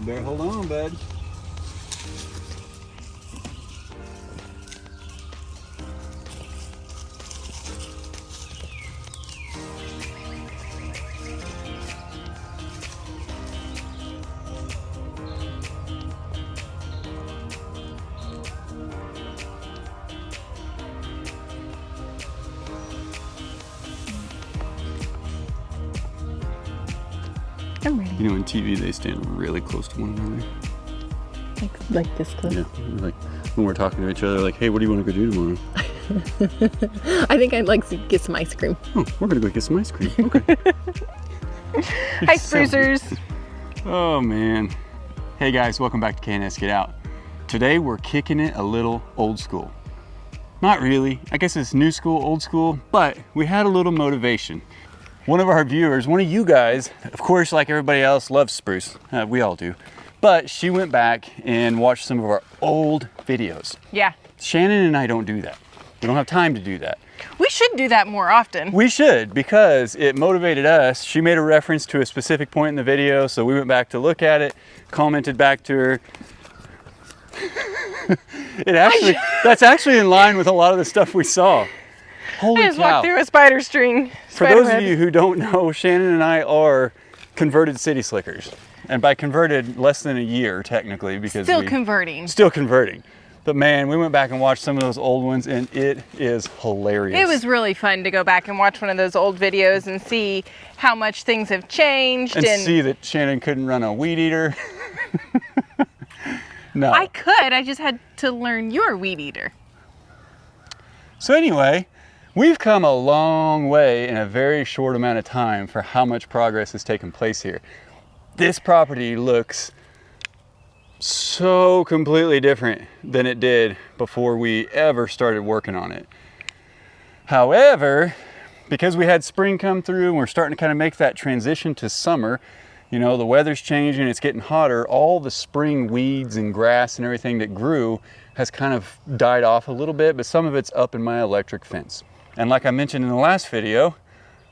better hold on, bud. I'm ready. You know, in TV, they stand really close to one another. Like this close? Yeah, like when we're talking to each other, like, hey, what do you want to go do tomorrow? I think I'd like to get some ice cream. Oh, we're going to go get some ice cream. Okay. Hi, sprucers. Oh, man. Hey, guys, welcome back to K&S Get Out. Today, we're kicking it a little old school. Not really. I guess it's new school, old school, but we had a little motivation. One of our viewers, one of you guys, of course, like everybody else, loves spruce. We all do. But she went back and watched some of our old videos. Yeah. Shannon and I don't do that. We don't have time to do that. We should do that more often. We should, because it motivated us. She made a reference to a specific point in the video, so we went back to look at it, commented back to her. That's actually in line with a lot of the stuff we saw. Holy I just cow. walked through a spider string. For those of you who don't know, Shannon and I are converted city slickers. And by converted, less than a year, technically, because Still converting. Still converting. But man, we went back and watched some of those old ones, and it is hilarious. It was really fun to go back and watch one of those old videos and see how much things have changed. And see that Shannon couldn't run a weed eater. No. I could, I just had to learn your weed eater. So anyway, we've come a long way in a very short amount of time for how much progress has taken place here. This property looks so completely different than it did before we ever started working on it. However, because we had spring come through and we're starting to kind of make that transition to summer, you know, the weather's changing, it's getting hotter, all the spring weeds and grass and everything that grew has kind of died off a little bit, but some of it's up in my electric fence. And like I mentioned in the last video,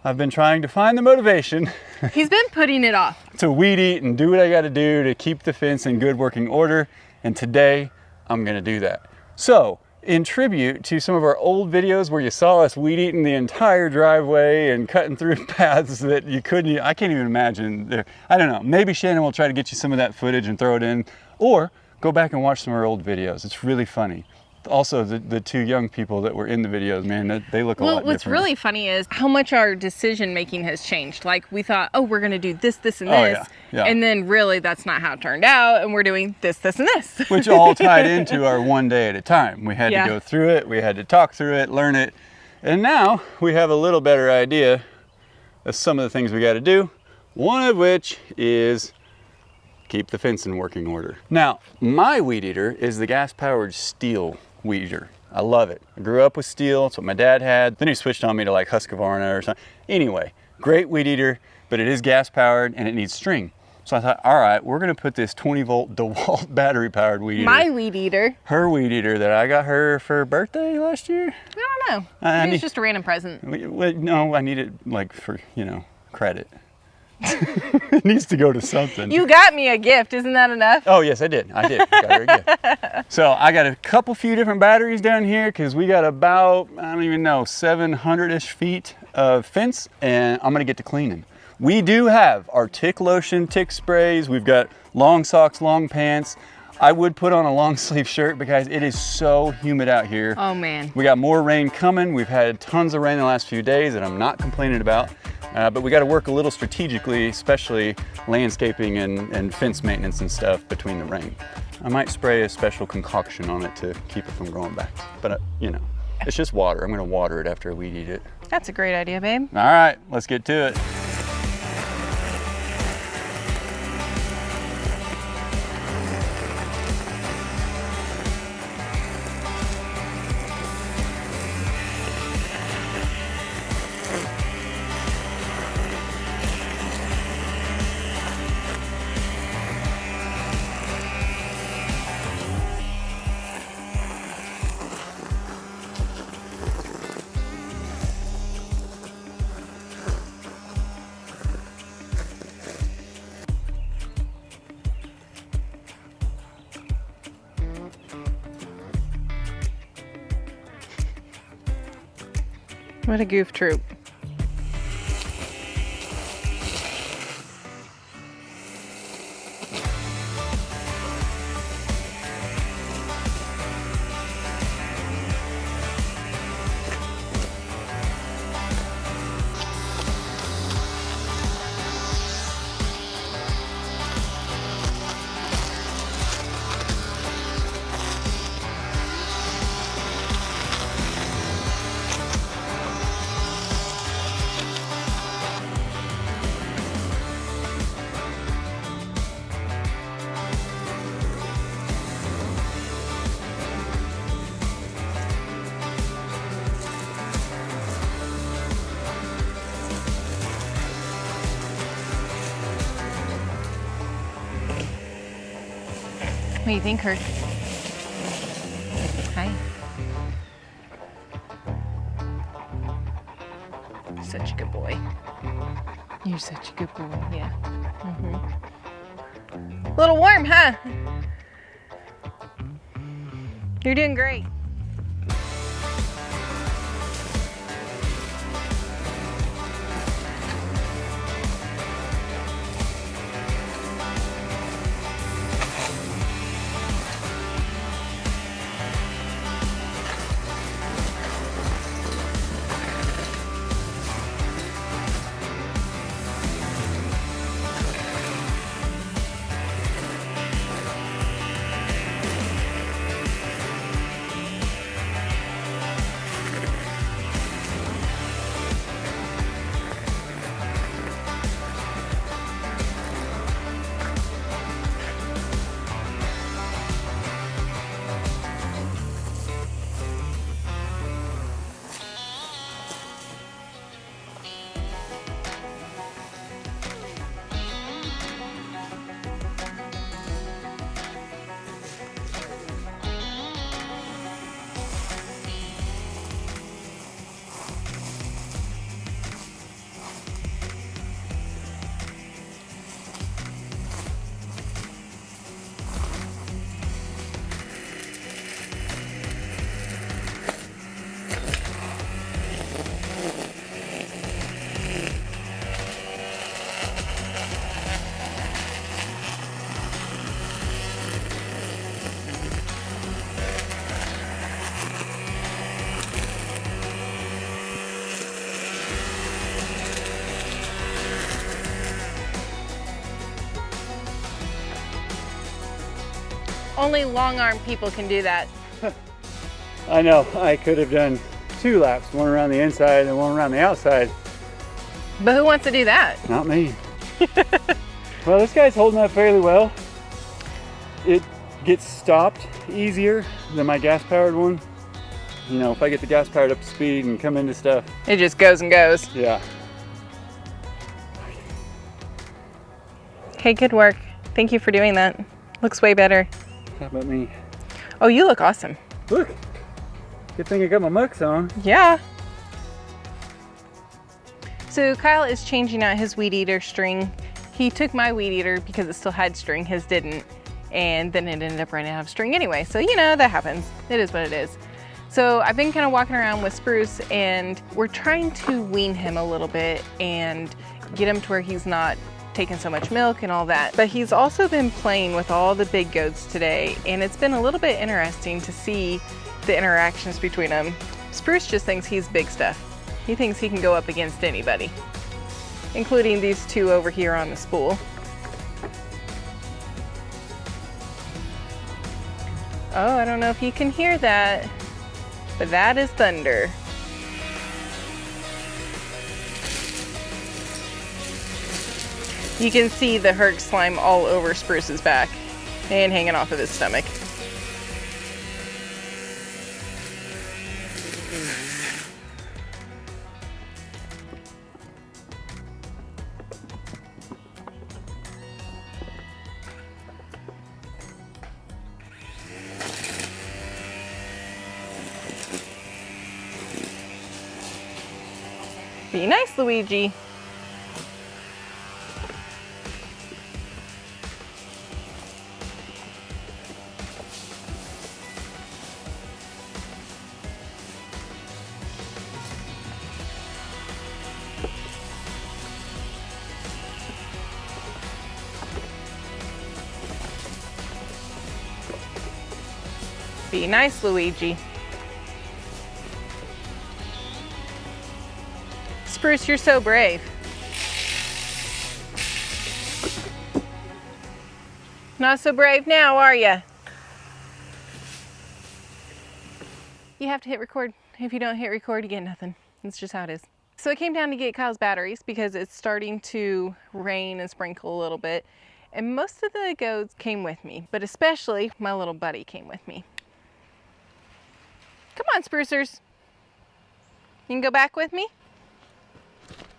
I've been trying to find the motivation. He's been putting it off. To weed eat and do what I gotta do to keep the fence in good working order. And today, I'm gonna do that. So, in tribute to some of our old videos where you saw us weed eating the entire driveway and cutting through paths that you couldn't, I can't even imagine. I don't know, maybe Shannon will try to get you some of that footage and throw it in, or go back and watch some of our old videos. It's really funny. Also, the two young people that were in the videos, man, they look a lot different. Well, what's really funny is how much our decision making has changed. Like, we thought, oh, we're gonna do this, this, and this. Yeah. And then really that's not how it turned out, and we're doing this, this, and this. Which all tied into our one day at a time. We had to go through it, we had to talk through it, learn it, and now we have a little better idea of some of the things we gotta do, one of which is keep the fence in working order. Now, my weed eater is the gas-powered steel weed eater. I love it. I grew up with steel, it's what my dad had. Then he switched on me to like Husqvarna or something. Anyway, great weed eater, but it is gas powered and it needs string. So I thought, all right, we're gonna put this 20 volt DeWalt battery powered weed eater. My weed eater. Her weed eater that I got her for her birthday last year. I don't know. Maybe it's just a random present. No, I need it like for, you know, credit. It needs to go to something. You got me a gift, isn't that enough? Oh yes, I did. I got her a gift. So I got a few different batteries down here because we got about, I don't even know, 700-ish feet of fence, and I'm gonna get to cleaning. We do have our tick lotion, tick sprays. We've got long socks, long pants. I would put on a long sleeve shirt because it is so humid out here. Oh man. We got more rain coming. We've had tons of rain the last few days that I'm not complaining about. But we got to work a little strategically, especially landscaping and fence maintenance and stuff between the rain. I might spray a special concoction on it to keep it from growing back. But you know, it's just water. I'm gonna water it after I weed eat it. That's a great idea, babe. All right, let's get to it. What a goof troop. What do you think, Kurt? Hi. Such a good boy. You're such a good boy, yeah. A little warm, huh? You're doing great. Only long-arm people can do that. I know, I could have done 2 laps, one around the inside and one around the outside. But who wants to do that? Not me. Well, this guy's holding up fairly well. It gets stopped easier than my gas-powered one. You know, if I get the gas-powered up to speed and come into stuff. It just goes and goes. Yeah. Hey, good work. Thank you for doing that. Looks way better. How about me? Oh, you look awesome. Look, good thing I got my mucks on. Yeah. So Kyle is changing out his weed eater string. He took my weed eater because it still had string, his didn't. And then it ended up running out of string anyway. So, you know, that happens. It is what it is. So I've been kind of walking around with Spruce and we're trying to wean him a little bit and get him to where he's not taking so much milk and all that. But he's also been playing with all the big goats today, and it's been a little bit interesting to see the interactions between them. Spruce just thinks he's big stuff. He thinks he can go up against anybody, including these 2 over here on the spool. Oh, I don't know if you can hear that, but that is thunder. You can see the Herc slime all over Spruce's back and hanging off of his stomach. Be nice, Luigi. Be nice, Luigi. Spruce, you're so brave. Not so brave now, are ya? You have to hit record. If you don't hit record, you get nothing. That's just how it is. So I came down to get Kyle's batteries because it's starting to rain and sprinkle a little bit. And most of the goats came with me, but especially my little buddy came with me. Come on, sprucers. You can go back with me?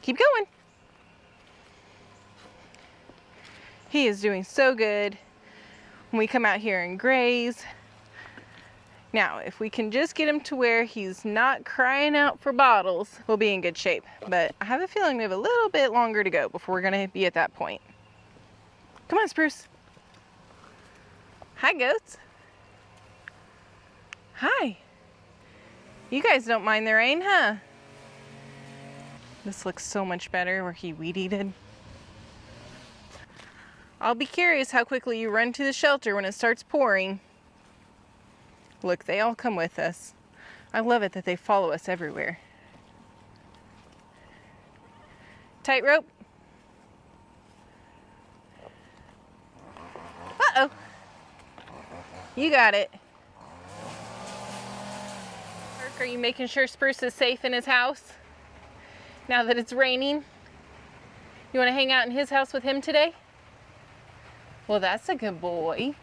Keep going. He is doing so good when we come out here and graze. Now, if we can just get him to where he's not crying out for bottles, we'll be in good shape. But I have a feeling we have a little bit longer to go before we're gonna be at that point. Come on, Spruce. Hi, goats. Hi. You guys don't mind the rain, huh? This looks so much better where he weed-eated. I'll be curious how quickly you run to the shelter when it starts pouring. Look, they all come with us. I love it that they follow us everywhere. Tightrope. Uh-oh. You got it. Are you making sure Spruce is safe in his house? Now that it's raining? You want to hang out in his house with him today? Well, that's a good boy.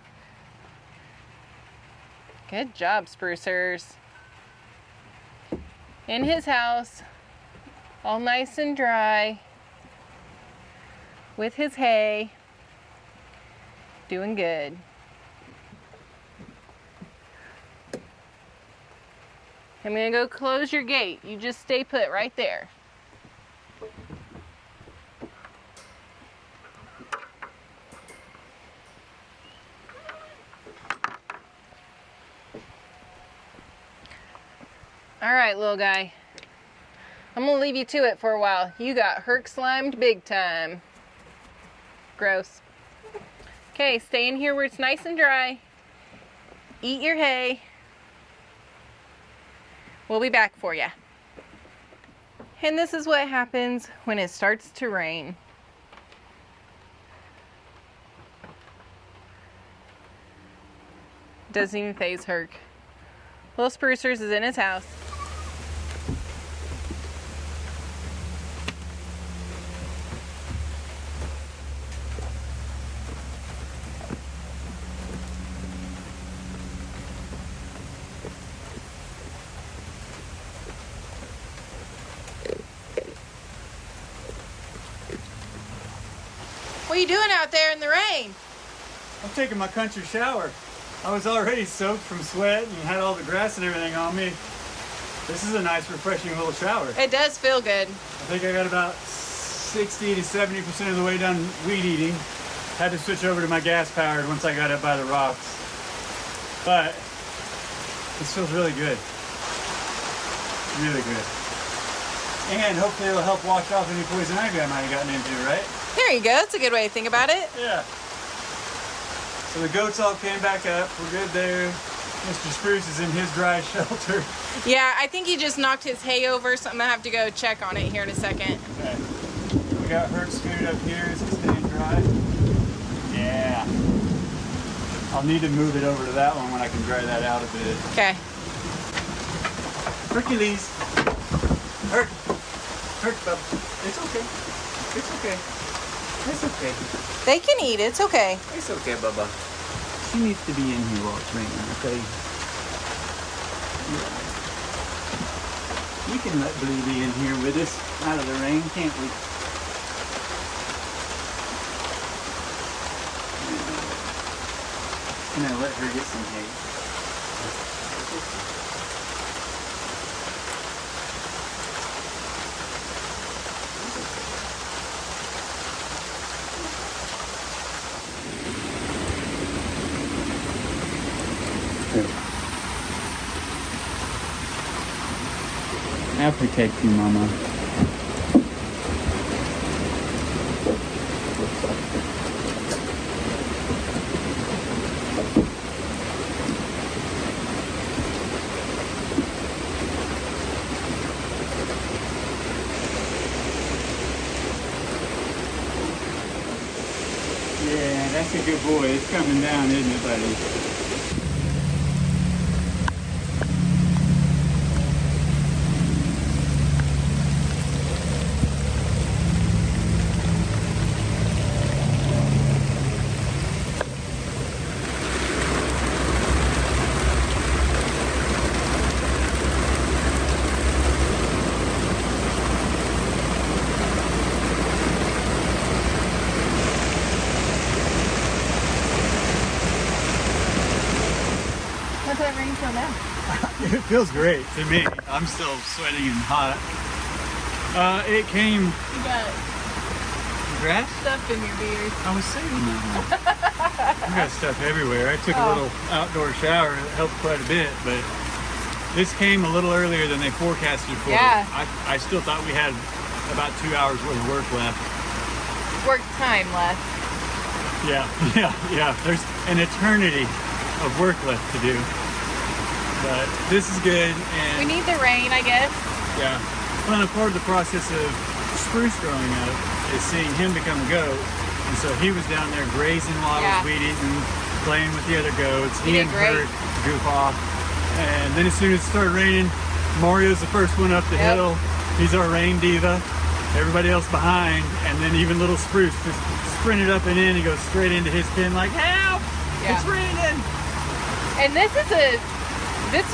Good job, sprucers. In his house, all nice and dry, with his hay, doing good. I'm gonna go close your gate. You just stay put right there. All right, little guy. I'm gonna leave you to it for a while. You got herc slimed big time. Gross. Okay, stay in here where it's nice and dry. Eat your hay. We'll be back for you. And this is what happens when it starts to rain. Doesn't even faze Herc. Little Sprucers is in his house. What are you doing out there in the rain? I'm taking my country shower. I was already soaked from sweat and had all the grass and everything on me. This is a nice, refreshing little shower. It does feel good. I think I got about 60 to 70% of the way done weed eating. Had to switch over to my gas powered once I got up by the rocks. But this feels really good. Really good. And hopefully it'll help wash off any poison ivy I might have gotten into, right? There you go. That's a good way to think about it. Yeah. So the goats all came back up. We're good there. Mr. Spruce is in his dry shelter. Yeah, I think he just knocked his hay over, so I'm gonna have to go check on it here in a second. Okay. We got Herc's food up here. Is it staying dry? Yeah. I'll need to move it over to that one when I can dry that out a bit. Okay. Hercules. Herc. Herc, bub. It's okay. It's okay. It's okay. They can eat. It's okay. It's okay, Bubba. She needs to be in here while it's raining, okay? Yeah. We can let Blue be in here with us out of the rain, can't we? Can I let her get some hay? I'll protect you, Mama. That's a good boy. It's coming down, isn't it, buddy? How's that rain feel now? It feels great to me. I'm still sweating and hot. It came... You got grass? stuff in your beard. I was saving that. I got stuff everywhere. I took a little outdoor shower. It helped quite a bit, but this came a little earlier than they forecasted for. Yeah. I still thought we had about 2 hours worth of work left. Work time left. Yeah. There's an eternity of work left to do. But this is good. And We need the rain, I guess. yeah. Well, and part of the process of spruce growing up is seeing him become a goat. And so he was down there grazing while I was weed eating, playing with the other goats. He did great. Bert goof off. And then as soon as it started raining, Mario's the first one up the hill. He's our rain diva. Everybody else behind. And then even little Spruce just sprinted up and in. He goes straight into his pen like, help! Yeah. It's raining! And this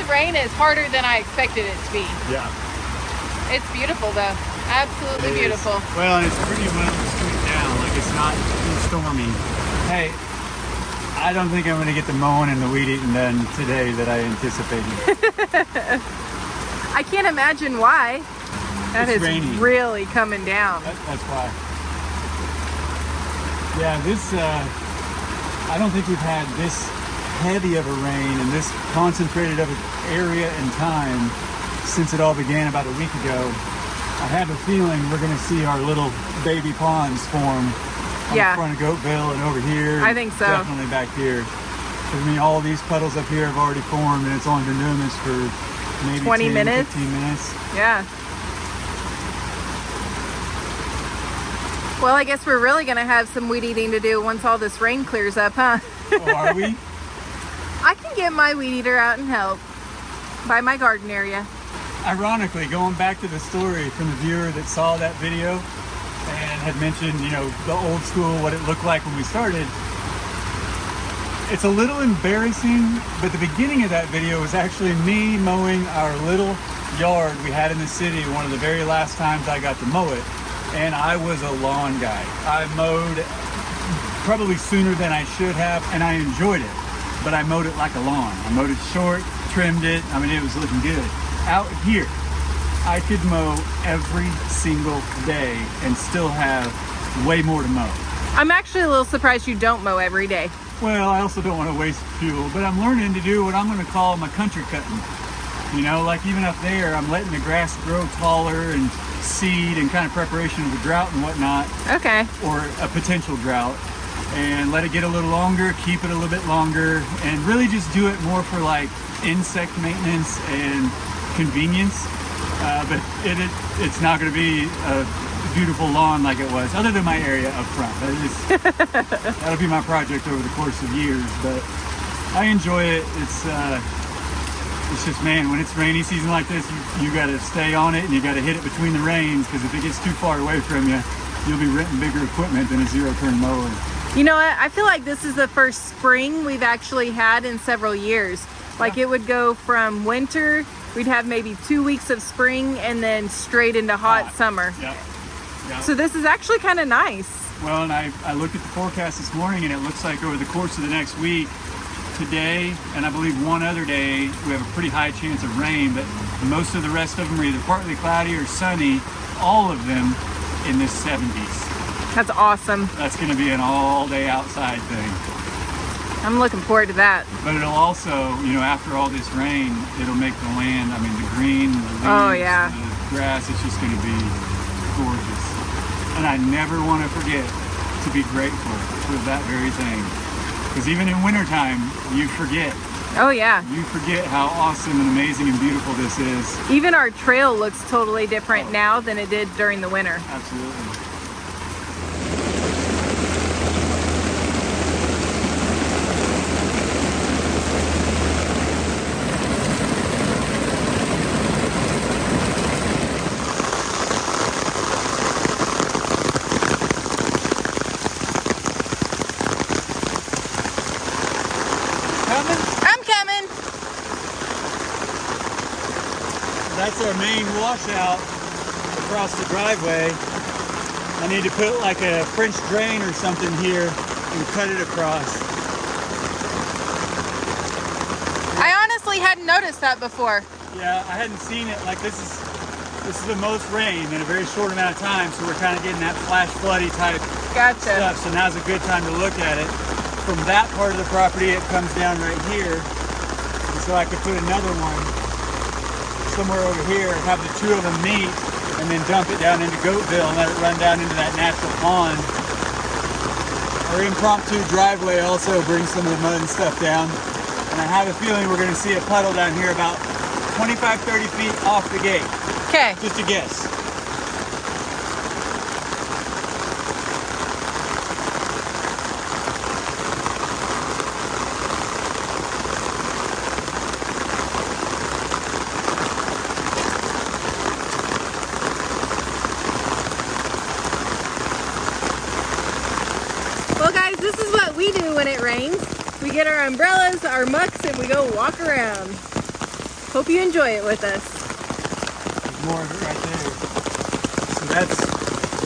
rain is harder than I expected it to be. Yeah. It's beautiful though. Absolutely It is. beautiful. Well, and it's pretty well straight down. Like it's not too stormy. Hey, I don't think I'm going to get the mowing and the weed eating done today that I anticipated. I can't imagine why. That It's is rainy. really coming down. That's why. Yeah, this, I don't think we've had this heavy of a rain and this concentrated of an area and time since it all began about a week ago. I have a feeling we're going to see our little baby ponds form on the front of Goatville and over here. I think so. Definitely back here. 'Cause, I mean, all these puddles up here have already formed and it's only been doing this for maybe 20 10, minutes? 15 minutes. Yeah. Well, I guess we're really going to have some weed eating to do once all this rain clears up, huh? Oh, are we? I can get my weed eater out and help by my garden area. Ironically, going back to the story from the viewer that saw that video and had mentioned, you know, the old school, what it looked like when we started, it's a little embarrassing, but the beginning of that video was actually me mowing our little yard we had in the city one of the very last times I got to mow it. And I was a lawn guy. I mowed probably sooner than I should have, and I enjoyed it, but I mowed it like a lawn. I mowed it short, trimmed it. I mean, it was looking good. Out here, I could mow every single day and still have way more to mow. I'm actually a little surprised you don't mow every day. Well, I also don't want to waste fuel, but I'm learning to do what I'm going to call my country cutting. You know, like even up there, I'm letting the grass grow taller and seed and kind of preparation of a drought and whatnot. Okay. Or a potential drought. And let it get a little longer, keep it a little bit longer, and really just do it more for like insect maintenance and convenience. But it's not going to be a beautiful lawn like it was, other than my area up front. That'll be my project over the course of years, but I enjoy it. It's just, man, when it's rainy season like this, you got to stay on it and you got to hit it between the rains, because if it gets too far away from you, you'll be renting bigger equipment than a zero-turn mower. You know what? I feel like this is the first spring we've actually had in several years. Like it would go from winter, we'd have maybe 2 weeks of spring and then straight into hot summer. Yep. So this is actually kind of nice. Well, and I looked at the forecast this morning and it looks like over the course of the next week, today and I believe one other day, we have a pretty high chance of rain, but most of the rest of them are either partly cloudy or sunny, all of them in the 70s. That's awesome. That's going to be an all-day outside thing. I'm looking forward to that. But it'll also, you know, after all this rain, it'll make the land, I mean, the green, the leaves, the grass, it's just going to be gorgeous. And I never want to forget to be grateful for that very thing. Because even in wintertime, you forget. Oh yeah. You forget how awesome and amazing and beautiful this is. Even our trail looks totally different now than it did during the winter. Absolutely. that's our main washout across the driveway. I need to put like a French drain or something here and cut it across. I honestly hadn't noticed that before. Yeah, I hadn't seen it. Like this is the most rain in a very short amount of time, so we're kind of getting that flash floody type stuff. So now's a good time to look at it. From that part of the property, it comes down right here, and so I could put another one somewhere over here, have the two of them meet, and then dump it down into Goatville and let it run down into that natural pond. Our impromptu driveway also brings some of the mud and stuff down, and I have a feeling we're going to see a puddle down here about 25-30 feet off the gate. Okay. Just a guess. Well guys, this is what we do when it rains. We get our umbrellas, our mucks, and we go walk around. Hope you enjoy it with us. There's more of it right there. So that's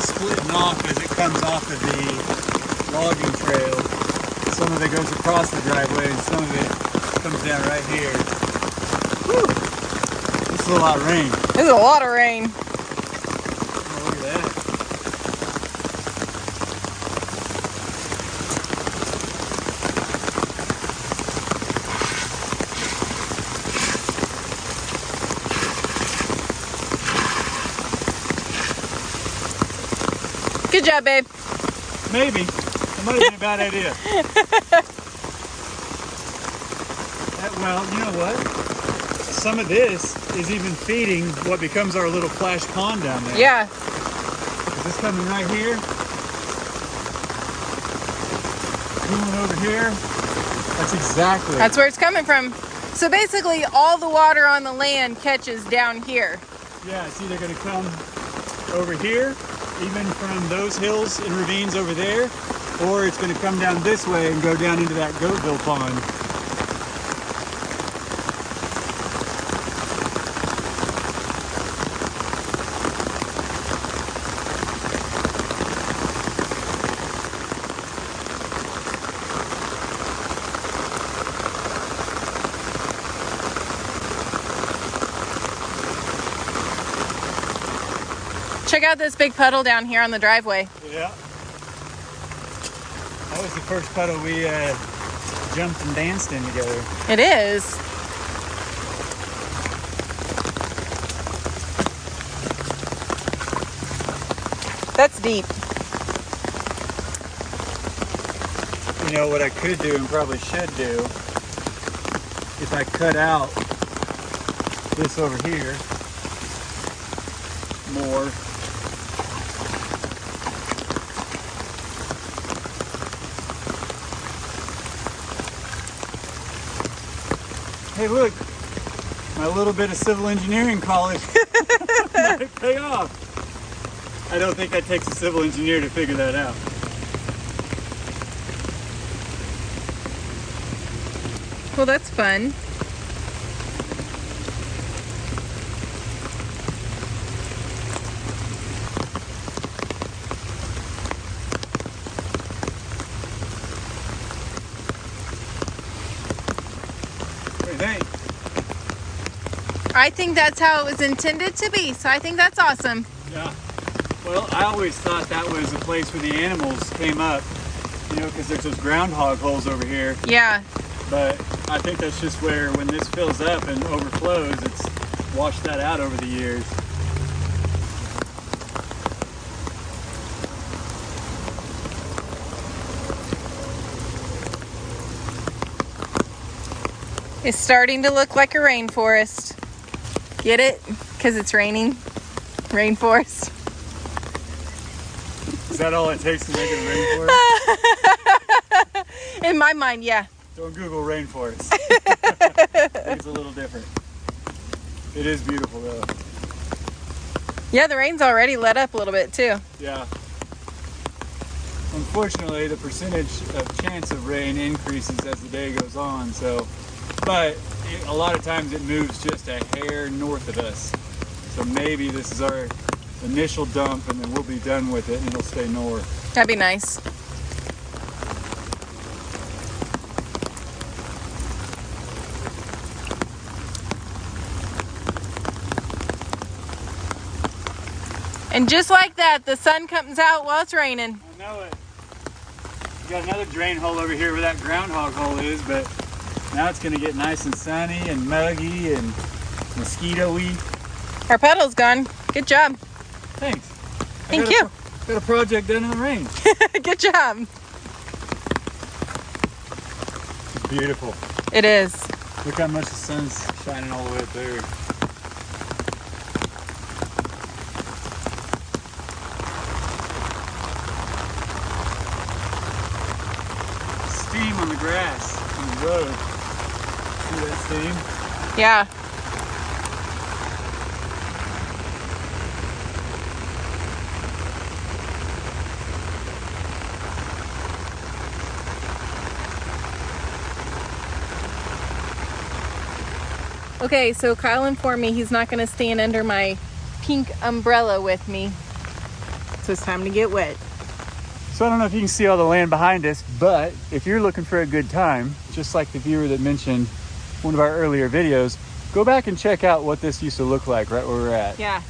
splitting off as it comes off of the logging trail. Some of it goes across the driveway and some of it comes down right here. Whew. This is a lot of rain. This is a lot of rain. Oh, look at that. Good job, babe. Maybe. It might have been a bad idea. Well, you know what? Some of this is even feeding what becomes our little flash pond down there. Yeah. Is this coming right here? Going over here? That's exactly. That's where it's coming from. So basically, all the water on the land catches down here. Yeah, it's either going to come over here, even from those hills and ravines over there, or it's going to come down this way and go down into that Goatville pond. Check out this big puddle down here on the driveway. Yeah. That was the first puddle we jumped and danced in together. It is. That's deep. You know what I could do and probably should do, if I cut out this over here more. Hey, look, my little bit of civil engineering college might pay off. I don't think that takes a civil engineer to figure that out. Well, that's fun. I think that's how it was intended to be, so I think that's awesome. Yeah. Well, I always thought that was a place where the animals came up, you know, because there's those groundhog holes over here. Yeah. But I think that's just where, when this fills up and overflows, it's washed that out over the years. It's starting to look like a rainforest. Get it? Because it's raining. Rainforest. Is that all it takes to make it a rainforest? In my mind, yeah. Don't Google rainforest. It's a little different. It is beautiful though. Yeah, the rain's already let up a little bit too. Yeah. Unfortunately, the percentage of chance of rain increases as the day goes on, so, but a lot of times it moves just a hair north of us. So maybe this is our initial dump and then we'll be done with it and it'll stay north. That'd be nice. And just like that, the sun comes out while it's raining. I know it. We got another drain hole over here where that groundhog hole is, but now it's gonna get nice and sunny and muggy and mosquito-y. Our puddle's gone. Good job. Thanks. Thank you. Got a project done in the rain. Good job. It's beautiful. It is. Look how much the sun's shining all the way up there. Steam on the grass on the road. See that steam? Yeah. Okay, so Kyle informed me he's not going to stand under my pink umbrella with me. So it's time to get wet. So I don't know if you can see all the land behind us, but if you're looking for a good time, just like the viewer that mentioned one of our earlier videos, go back and check out what this used to look like right where we're at. Yeah.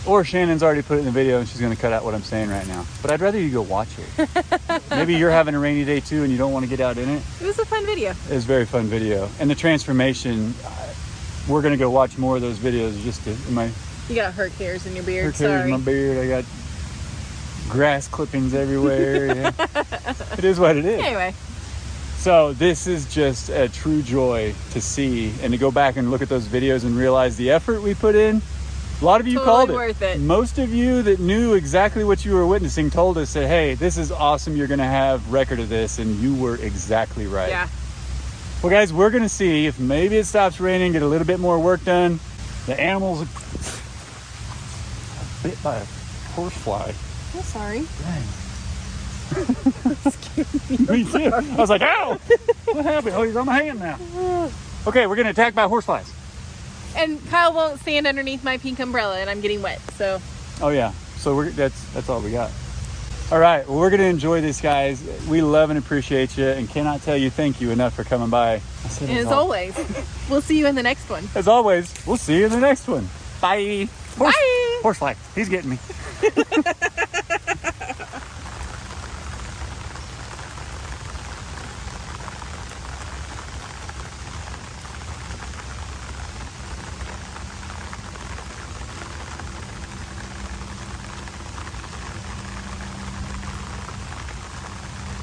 Or Shannon's already put it in the video and she's going to cut out what I'm saying right now. But I'd rather you go watch it. Maybe you're having a rainy day too and you don't want to get out in it. It was a fun video. It was a very fun video. And the transformation, we're going to go watch more of those videos. Just to, You got hurt hairs in your beard. hurt hairs in my beard. I got grass clippings everywhere. Yeah. It is what it is. Anyway. So this is just a true joy to see and to go back and look at those videos and realize the effort we put in. A lot of you totally called it. Worth it. Most of you that knew exactly what you were witnessing told us that, hey, this is awesome. You're going to have record of this. And you were exactly right. Yeah. Well, guys, we're going to see if maybe it stops raining, get a little bit more work done. The animals are bit by a horsefly. I'm sorry. Dang. Me too. I was like, ow! What happened? Oh, he's on my hand now. Okay, we're getting attacked by horseflies. And Kyle won't stand underneath my pink umbrella, and I'm getting wet. So. Oh yeah. So that's all we got. All right. Well, we're gonna enjoy this, guys. We love and appreciate you, and cannot tell you thank you enough for coming by. And as always, we'll see you in the next one. As always, we'll see you in the next one. Bye. Bye. Horsefly. He's getting me.